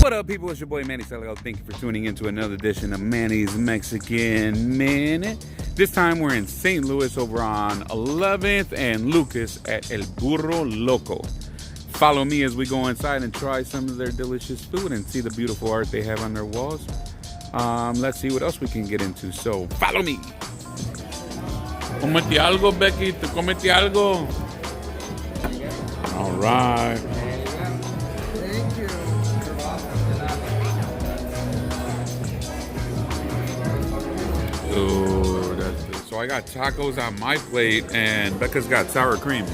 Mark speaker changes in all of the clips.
Speaker 1: What up, people? It's your boy Manny Mexican. Thank you for tuning in to another edition of Mannys Mexican Minute. This time we're in St. Louis over on 11th and Lucas at El Burro Loco. Follow me as we go inside and try some of their delicious food and see the beautiful art they have on their walls. Let's see what else we can get into. So follow me. Cómete algo, Becky. Cómete algo. All right.
Speaker 2: Thank you.
Speaker 1: Ooh, that's good. So I got tacos on my plate, and Becca's got sour cream.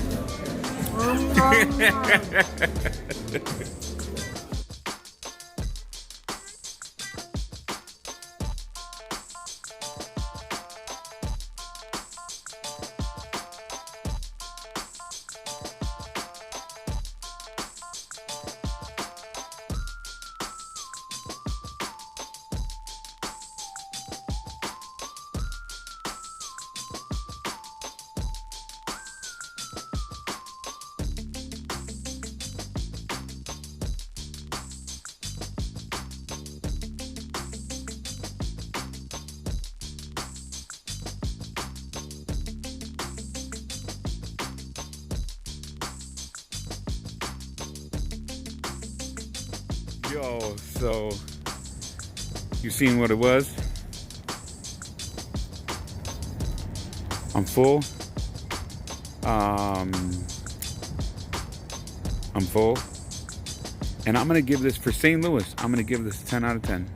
Speaker 1: Yo, so you seen what it was? I'm full. I'm full. And I'm gonna give this, for St. Louis, I'm gonna give this a 10 out of 10.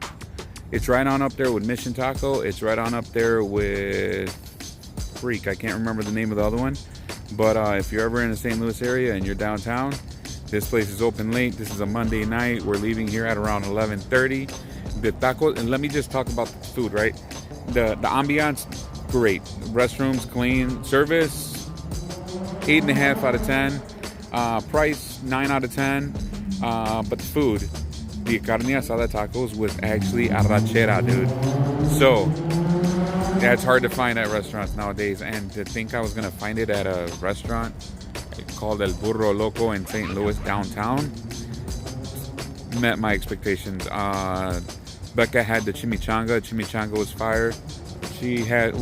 Speaker 1: It's right on up there with Mission Taco. It's right on up there with Freak. I can't remember the name of the other one. But if you're ever in the St. Louis area and you're downtown, this place is open late. This is a Monday night. We're leaving here at around 11:30. The tacos, and let me just talk about the food, right? The ambiance, great. Restrooms, clean. Service, 8.5 out of 10. Price, 9 out of 10. But the food, the carne asada tacos was actually arrachera, dude. So, yeah, it's hard to find at restaurants nowadays. And to think I was going to find it at a restaurant called El Burro Loco in St. Louis downtown met my expectations. Becca had the chimichanga. Chimichanga was fire. She had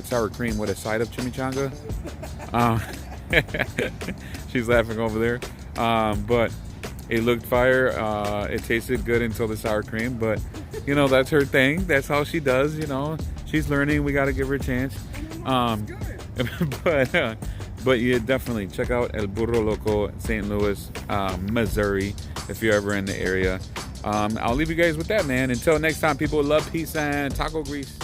Speaker 1: sour cream with a side of chimichanga. She's laughing over there. But it looked fire. It tasted good until the sour cream. But, you know, that's her thing. That's how she does, you know. She's learning. We got to give her a chance. But yeah, definitely check out El Burro Loco, St. Louis, Missouri, if you're ever in the area. I'll leave you guys with that, man. Until next time, people, love, peace, and taco grease.